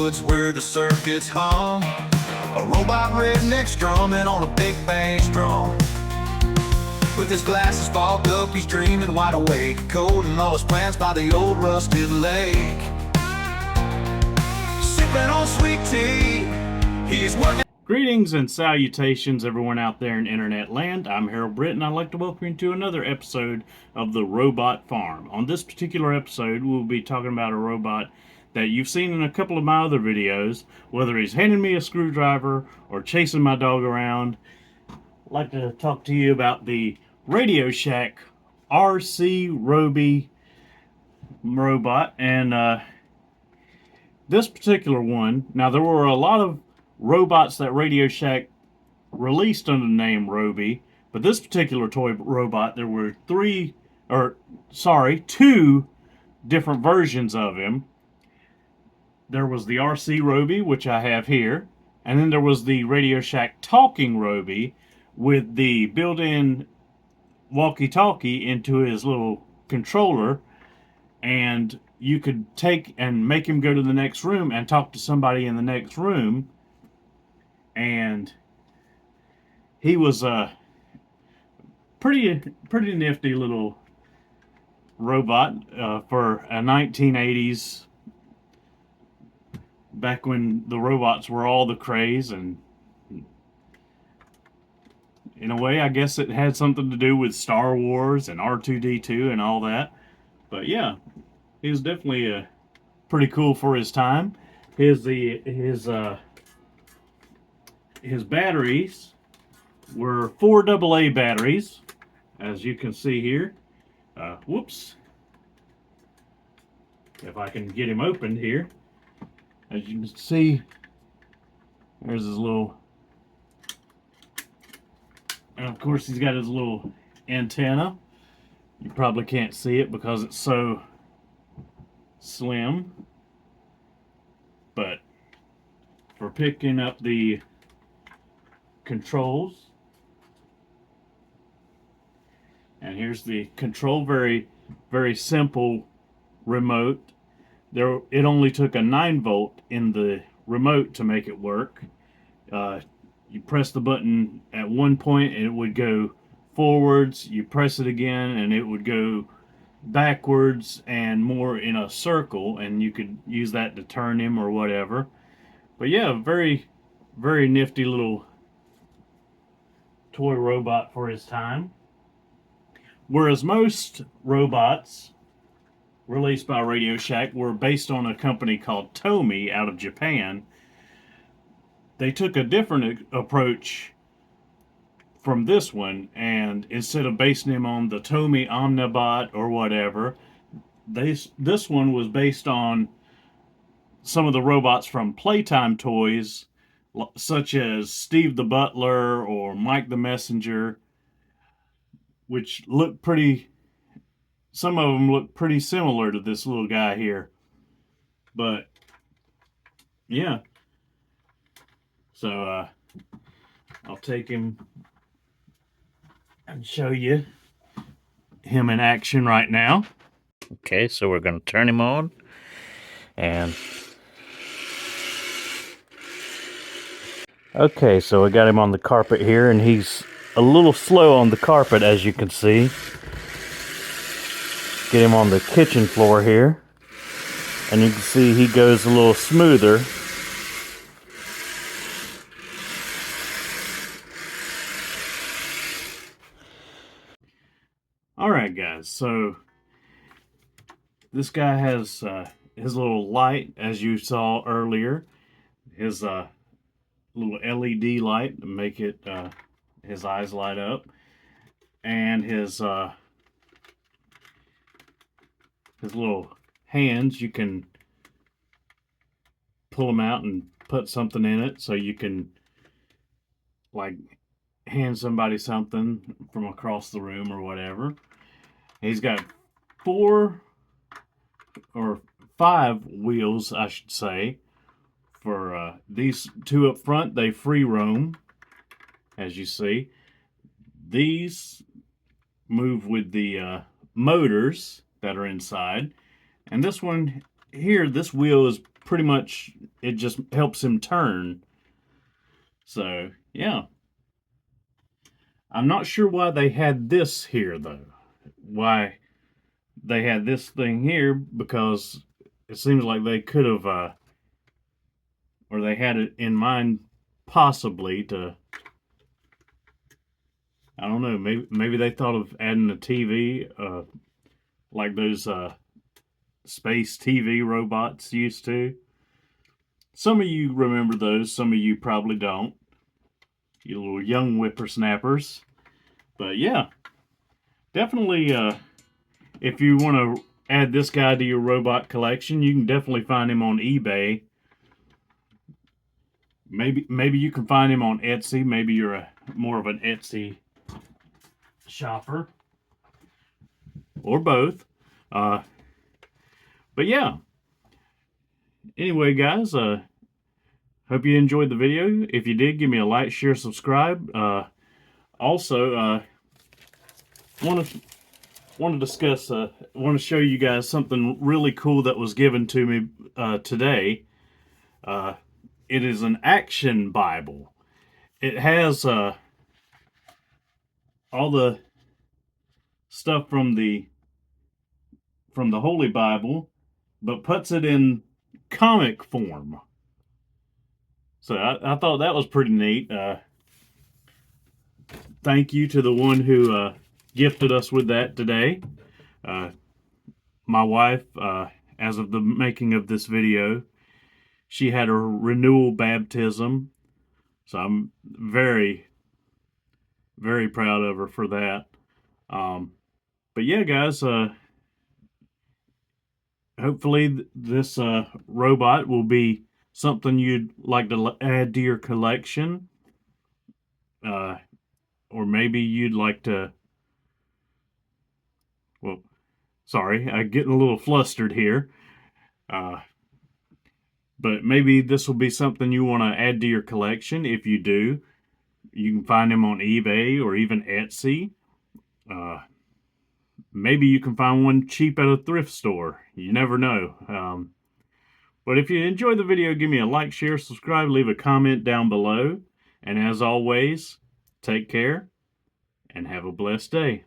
woods where the circuits hum. A robot redneck strumming on a big bass drum. With his glasses fogged up, he's dreaming wide awake, coding all his plans by the old rusted lake. Sipping on sweet tea, he's working. Greetings and salutations, everyone out there in internet land. I'm Britt, and I'd like to welcome you to another episode of the Robot Farm. On this particular episode, we'll be talking about a robot that you've seen in a couple of my other videos, whether he's handing me a screwdriver or chasing my dog around. I'd like to talk to you about the Radio Shack RC Robie robot. And this particular one, now there were a lot of robots that Radio Shack released under the name Robie, but this particular toy robot, there were two different versions of him. There was the RC Robie, which I have here, and then there was the Radio Shack Talking Robie with the built-in walkie-talkie into his little controller, and you could take and make him go to the next room and talk to somebody in the next room. And he was a pretty nifty little robot for a 1980s, back when the robots were all the craze. And in a way, I guess it had something to do with Star Wars and R2-D2 and all that. But yeah, he was definitely pretty cool for his time. His batteries were 4 AA batteries, as you can see here. Whoops. If I can get him opened here. As you can see, there's his little... And of course he's got his little antenna. You probably can't see it because it's so slim. But for picking up the controls, and here's the control, very simple remote. It only took a 9-volt in the remote to make it work. You press the button at one point and it would go forwards, you press it again and it would go backwards and more in a circle, and you could use that to turn him or whatever. But yeah, very nifty little toy robot for his time. Whereas most robots released by Radio Shack were based on a company called Tomy out of Japan, they took a different approach from this one, and instead of basing him on the Tomy Omnibot or whatever, this one was based on some of the robots from Playtime toys, such as Steve the Butler or Mike the Messenger, which look some of them look pretty similar to this little guy here. But yeah, so I'll take him and show you him in action right now. Okay, so we're going to turn him on, and okay, so we got him on the carpet here, and he's a little slow on the carpet, as you can see. Get him on the kitchen floor here, and you can see he goes a little smoother. Alright guys, so this guy has his little light, as you saw earlier, his little LED light to make it his eyes light up, and his little hands, you can pull them out and put something in it, so you can like hand somebody something from across the room or whatever. He's got 4 or 5 wheels, I should say. For these 2 up front, they free roam, as you see. These move with the motors that are inside. And this one here, this wheel is pretty much it just helps him turn. So yeah, I'm not sure why they had this here though. Why they had this thing here, because it seems like they could have, or they had it in mind possibly to, I don't know, maybe they thought of adding a TV, like those space TV robots used to. Some of you remember those, some of you probably don't. You little young whippersnappers. But yeah, definitely, if you want to add this guy to your robot collection, you can definitely find him on eBay. Maybe you can find him on Etsy. Maybe you're more of an Etsy shopper, or both. But yeah. Anyway, guys, hope you enjoyed the video. If you did, give me a like, share, subscribe. Also, want to discuss. Want to show you guys something really cool that was given to me today. It is an action Bible. It has all the stuff from the Holy Bible, but puts it in comic form. So I thought that was pretty neat. Thank you to the one who gifted us with that today. My wife, as of the making of this video, she had a renewal baptism. So I'm very, very proud of her for that. But yeah, guys, hopefully this robot will be something you'd like to add to your collection. Or maybe you'd like to, well, sorry, I'm getting a little flustered here. But maybe this will be something you want to add to your collection. If you do, you can find them on eBay or even Etsy. Maybe you can find one cheap at a thrift store. You never know. But if you enjoyed the video, give me a like, share, subscribe, leave a comment down below. And as always, take care and have a blessed day.